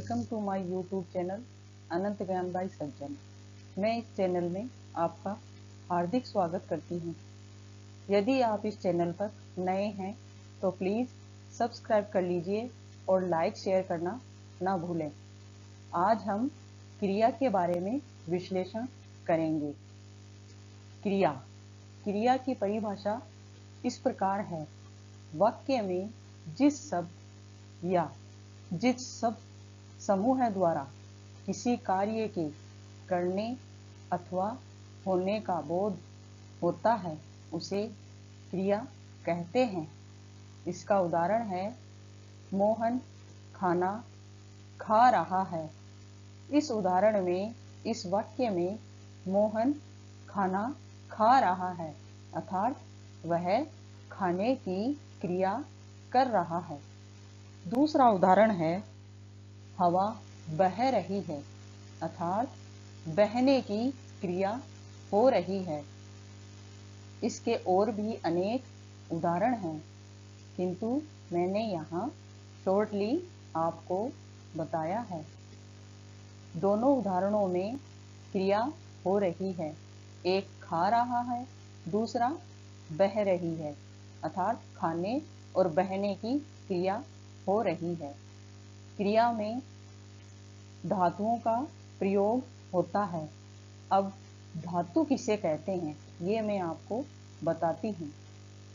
Welcome to my YouTube channel Anant Gyan by सज्जन। मैं इस channel में आपका हार्दिक स्वागत करती हूँ। यदि आप इस चैनल पर नए हैं तो प्लीज़ सब्सक्राइब कर लीजिए और लाइक शेयर करना ना भूलें। आज हम क्रिया के बारे में विश्लेषण करेंगे। क्रिया की परिभाषा इस प्रकार है। वाक्य में जिस शब्द या जिस शब्द समूह द्वारा किसी कार्य के करने अथवा होने का बोध होता है उसे क्रिया कहते हैं। इसका उदाहरण है, मोहन खाना खा रहा है। इस उदाहरण में, इस वाक्य में मोहन खाना खा रहा है अर्थात वह खाने की क्रिया कर रहा है। दूसरा उदाहरण है, हवा बह रही है अर्थात बहने की क्रिया हो रही है। इसके और भी अनेक उदाहरण हैं, किंतु मैंने यहाँ शॉर्टली आपको बताया है। दोनों उदाहरणों में क्रिया हो रही है। एक खा रहा है, दूसरा बह रही है अर्थात खाने और बहने की क्रिया हो रही है। क्रिया में धातुओं का प्रयोग होता है। अब धातु किसे कहते हैं ये मैं आपको बताती हूँ।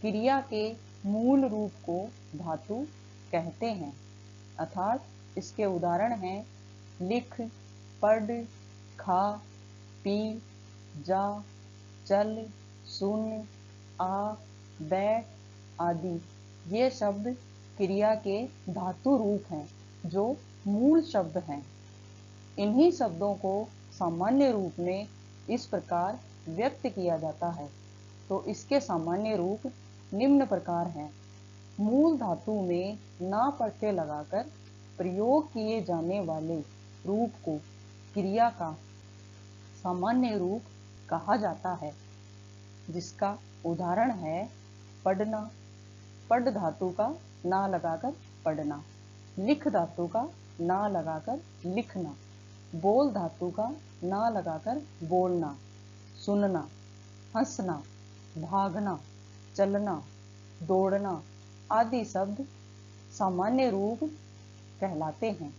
क्रिया के मूल रूप को धातु कहते हैं अर्थात इसके उदाहरण हैं, लिख, पढ़, खा, पी, जा, चल, सुन, आ, बैठ आदि। ये शब्द क्रिया के धातु रूप हैं जो मूल शब्द हैं। इन्हीं शब्दों को सामान्य रूप में इस प्रकार व्यक्त किया जाता है। तो इसके सामान्य रूप निम्न प्रकार हैं। मूल धातु में ना प्रत्यय लगाकर प्रयोग किए जाने वाले रूप को क्रिया का सामान्य रूप कहा जाता है, जिसका उदाहरण है पढ़ना। पढ़ धातु का ना लगाकर पढ़ना, लिख धातु का ना लगाकर लिखना, बोल धातु का ना लगाकर बोलना, सुनना, हंसना, भागना, चलना, दौड़ना आदि शब्द सामान्य रूप कहलाते हैं।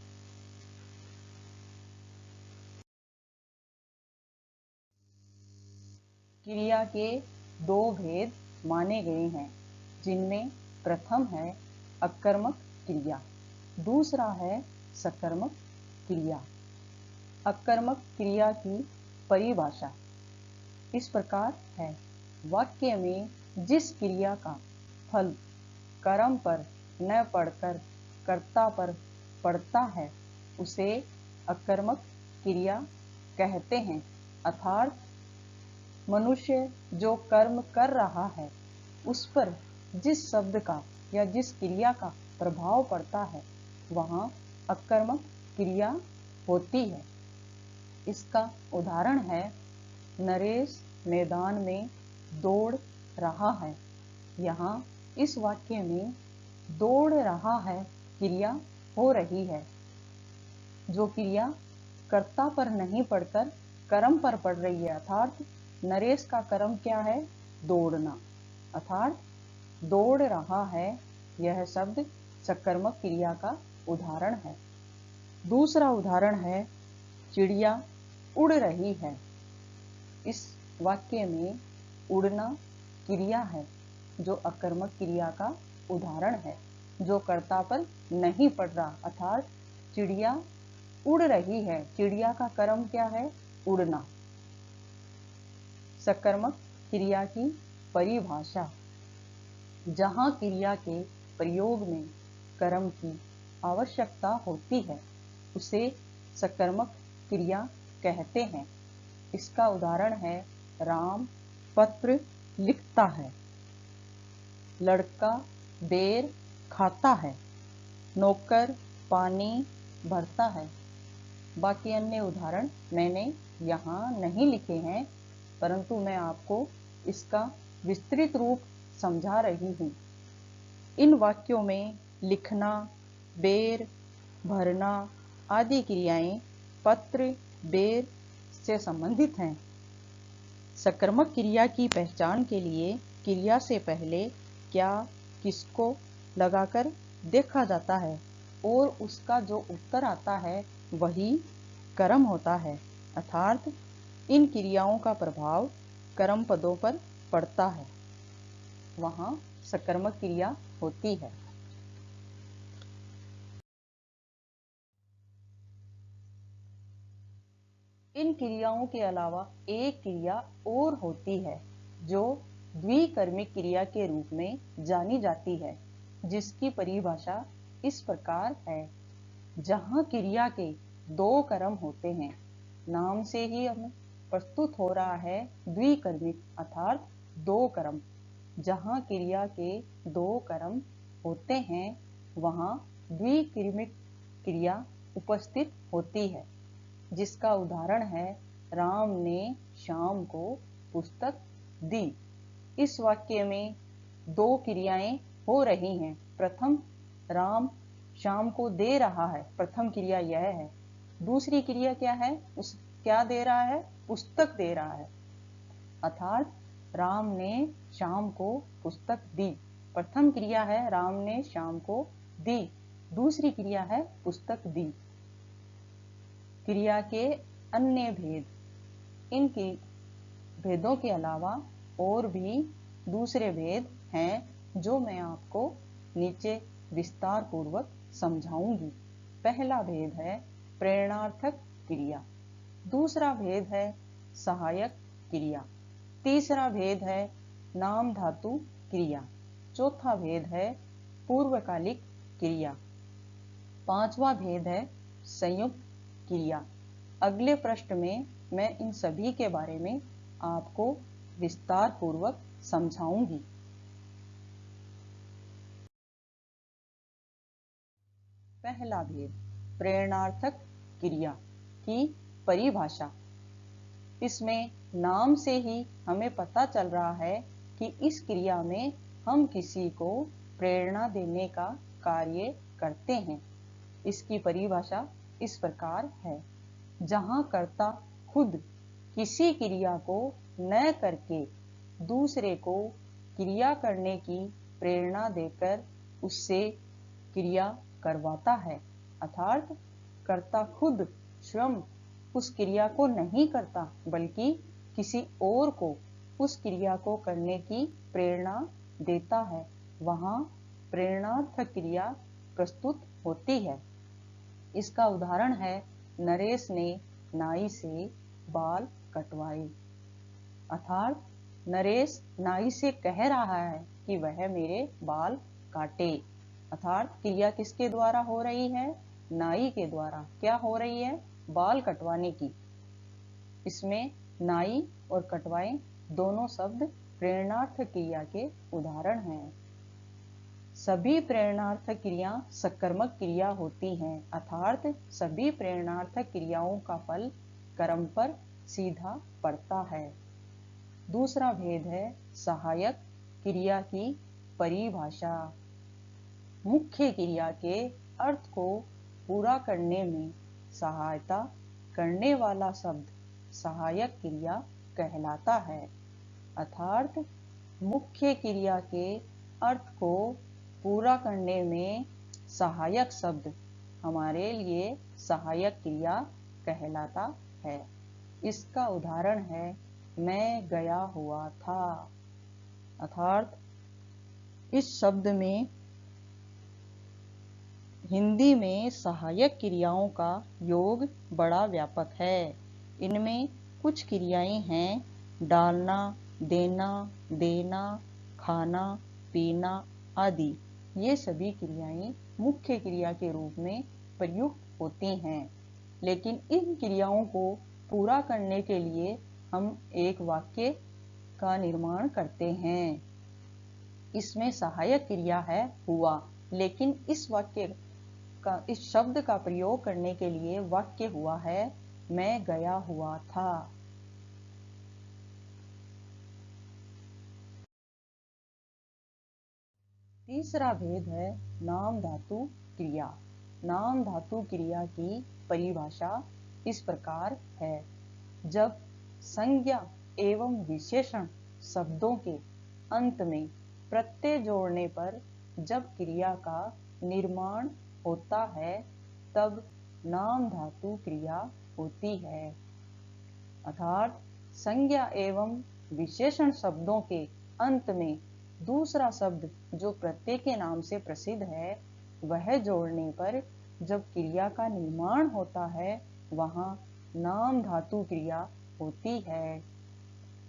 क्रिया के दो भेद माने गए हैं, जिनमें प्रथम है अकर्मक क्रिया, दूसरा है सकर्मक क्रिया। अकर्मक क्रिया की परिभाषा इस प्रकार है। वाक्य में जिस क्रिया का फल कर्म पर न पड़कर कर्ता पर पड़ता है उसे अकर्मक क्रिया कहते हैं अर्थात मनुष्य जो कर्म कर रहा है उस पर जिस शब्द का या जिस क्रिया का प्रभाव पड़ता है वहाँ अकर्मक क्रिया होती है। इसका उदाहरण है, नरेश मैदान में दौड़ रहा है। यहाँ इस वाक्य में दौड़ रहा है क्रिया हो रही है। जो क्रिया कर्ता पर नहीं पड़कर कर्म पर पड़ रही है अर्थात नरेश का कर्म क्या है, दौड़ना अर्थात दौड़ रहा है। यह शब्द सकर्मक क्रिया का उदाहरण है। दूसरा उदाहरण है, चिड़िया उड़ रही है। इस वाक्य में उड़ना क्रिया है जो अकर्मक क्रिया का उदाहरण है, जो कर्ता पर नहीं पड़ रहा अर्थात चिड़िया उड़ रही है। चिड़िया का कर्म क्या है, उड़ना। सकर्मक क्रिया की परिभाषा, जहाँ क्रिया के प्रयोग में कर्म की आवश्यकता होती है उसे सकर्मक क्रिया कहते हैं। इसका उदाहरण है, राम पत्र लिखता है, लड़का बेर खाता है, नौकर पानी भरता है। बाकी अन्य उदाहरण मैंने यहाँ नहीं लिखे हैं, परंतु मैं आपको इसका विस्तृत रूप समझा रही हूँ। इन वाक्यों में लिखना, बेर भरना, आदि क्रियाएं पत्र बेर से संबंधित हैं। सकर्मक क्रिया की पहचान के लिए क्रिया से पहले क्या किसको लगाकर देखा जाता है और उसका जो उत्तर आता है वही कर्म होता है, अर्थात इन क्रियाओं का प्रभाव कर्म पदों पर पड़ता है, वहां सकर्मक क्रिया होती है। इन क्रियाओं के अलावा एक क्रिया और होती है जो द्विकर्मिक क्रिया के रूप में जानी जाती है, जिसकी परिभाषा इस प्रकार है। जहां क्रिया के दो कर्म होते हैं, नाम से ही हमें प्रस्तुत हो रहा है द्विकर्मिक अर्थात दो कर्म। जहां क्रिया के दो कर्म होते हैं वहां द्विकर्मिक क्रिया उपस्थित होती है, जिसका उदाहरण है राम ने श्याम को पुस्तक दी। इस वाक्य में दो क्रियाएं हो रही हैं। प्रथम, राम श्याम को दे रहा है, प्रथम क्रिया यह है। दूसरी क्रिया क्या है? क्या दे रहा है? पुस्तक दे रहा है, अर्थात राम ने श्याम को पुस्तक दी। प्रथम क्रिया है राम ने श्याम को दी, दूसरी क्रिया है पुस्तक दी। क्रिया के अन्य भेद, इन भेदों के अलावा और भी दूसरे भेद हैं जो मैं आपको नीचे विस्तार पूर्वक समझाऊंगी। पहला भेद है प्रेरणार्थक क्रिया, दूसरा भेद है सहायक क्रिया, तीसरा भेद है नाम धातु क्रिया, चौथा भेद है पूर्वकालिक क्रिया, पांचवा भेद है संयुक्त क्रिया। अगले पृष्ठ में मैं इन सभी के बारे में आपको विस्तार पूर्वक समझाऊंगी। पहला भेद, प्रेरणार्थक क्रिया की परिभाषा। इसमें नाम से ही हमें पता चल रहा है कि इस क्रिया में हम किसी को प्रेरणा देने का कार्य करते हैं। इसकी परिभाषा इस प्रकार है। जहां कर्ता खुद किसी क्रिया को न करके दूसरे को क्रिया करने की प्रेरणा देकर उससे क्रिया करवाता है, अर्थात कर्ता खुद स्वयं उस क्रिया को नहीं करता बल्कि किसी और को उस क्रिया को करने की प्रेरणा देता है, वहां प्रेरणार्थक क्रिया प्रस्तुत होती है। इसका उदाहरण है नरेश ने नाई से बाल कटवाए, अर्थात नरेश नाई से कह रहा है कि वह मेरे बाल काटे, अर्थात क्रिया किसके द्वारा हो रही है? नाई के द्वारा। क्या हो रही है? बाल कटवाने की। इसमें नाई और कटवाए दोनों शब्द प्रेरणार्थक क्रिया के उदाहरण हैं। सभी प्रेरणार्थक क्रिया सकर्मक क्रिया होती हैं, अर्थात सभी प्रेरणार्थक क्रियाओं का फल कर्म पर सीधा पड़ता है। दूसरा भेद है सहायक क्रिया की परिभाषा। मुख्य क्रिया के अर्थ को पूरा करने में सहायता करने वाला शब्द सहायक क्रिया कहलाता है, अर्थात मुख्य क्रिया के अर्थ को पूरा करने में सहायक शब्द हमारे लिए सहायक क्रिया कहलाता है। इसका उदाहरण है मैं गया हुआ था, अर्थात इस शब्द में हिंदी में सहायक क्रियाओं का योग बड़ा व्यापक है। इनमें कुछ क्रियाएं हैं डालना, देना, देना, खाना, पीना आदि। ये सभी क्रियाएं मुख्य क्रिया के रूप में प्रयुक्त होती हैं, लेकिन इन क्रियाओं को पूरा करने के लिए हम एक वाक्य का निर्माण करते हैं। इसमें सहायक क्रिया है हुआ, लेकिन इस शब्द का प्रयोग करने के लिए वाक्य हुआ है मैं गया हुआ था। तीसरा भेद है नाम धातु क्रिया। नाम धातु क्रिया की परिभाषा इस प्रकार है। जब संज्ञा एवं विशेषण शब्दों के अंत में प्रत्यय जोड़ने पर जब क्रिया का निर्माण होता है तब नाम धातु क्रिया होती है। अर्थात संज्ञा एवं विशेषण शब्दों के अंत में दूसरा शब्द जो प्रत्यय के नाम से प्रसिद्ध है वह जोड़ने पर जब क्रिया का निर्माण होता है वहां नाम धातु क्रिया होती है।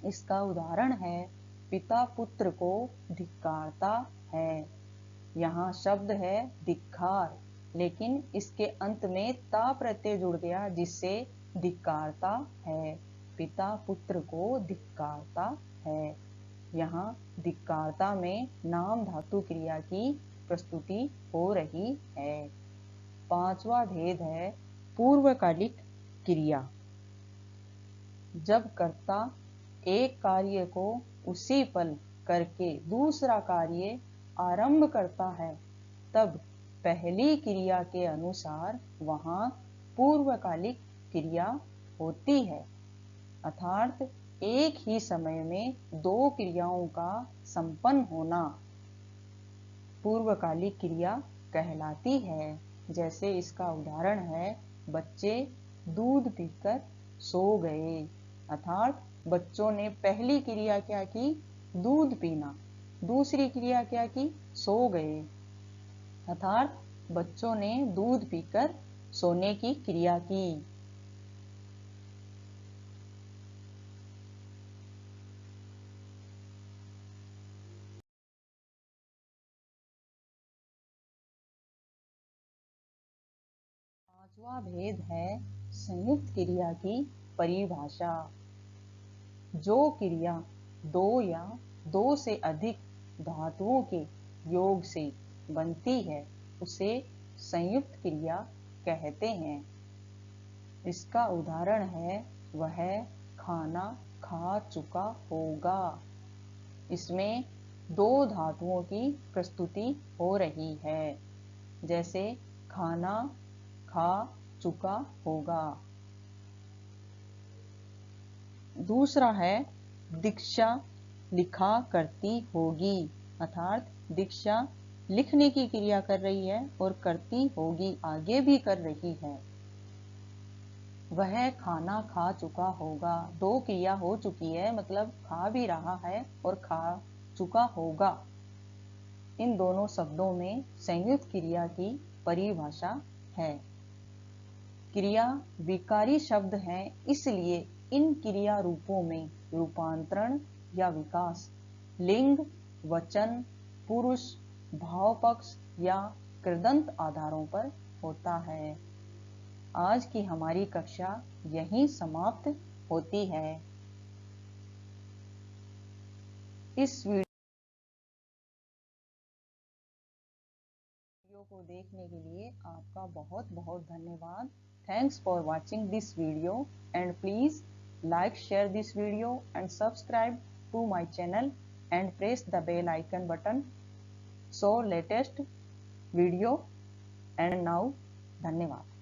इसका उदाहरण है पिता पुत्र को धिक्कारता है। यहाँ शब्द है धिक्कार, लेकिन इसके अंत में ता प्रत्यय जुड़ गया जिससे धिक्कारता है। पिता पुत्र को धिक्कारता है। यहाँ धिक्कारता में नाम धातु क्रिया की प्रस्तुति हो रही है। पांचवा भेद है पूर्वकालिक क्रिया। जब कर्ता एक कार्य को उसी पल करके दूसरा कार्य आरंभ करता है तब पहली क्रिया के अनुसार वहां पूर्वकालिक क्रिया होती है। अर्थात एक ही समय में दो क्रियाओं का संपन्न होना पूर्वकालिक क्रिया कहलाती है। जैसे इसका उदाहरण है बच्चे दूध पीकर सो गए। अर्थात बच्चों ने पहली क्रिया क्या की? दूध पीना। दूसरी क्रिया क्या की? सो गए। अर्थात बच्चों ने दूध पीकर सोने की क्रिया की। पांचवा भेद है संयुक्त क्रिया की परिभाषा। जो क्रिया दो या दो से अधिक धातुओं के योग से बनती है उसे संयुक्त क्रिया कहते हैं। इसका उदाहरण है वह खाना खा चुका होगा। इसमें दो धातुओं की प्रस्तुति हो रही है। जैसे खाना खा चुका होगा। दूसरा है दीक्षा लिखा करती होगी। अर्थात दीक्षा लिखने की क्रिया कर रही है और करती होगी आगे भी कर रही है। वह खाना खा चुका होगा। दो क्रिया हो चुकी है मतलब खा भी रहा है और खा चुका होगा। इन दोनों शब्दों में संयुक्त क्रिया की परिभाषा है। क्रिया विकारी शब्द हैं इसलिए इन क्रिया रूपों में रूपांतरण या विकास लिंग, वचन, पुरुष, भाव पक्ष या कृदंत आधारों पर होता है। आज की हमारी कक्षा यहीं समाप्त होती है। इस वीडियो को देखने के लिए आपका बहुत बहुत धन्यवाद। Thanks for watching this video and please like, share this video and subscribe to my channel and press the bell icon button so latest video and now धन्यवाद।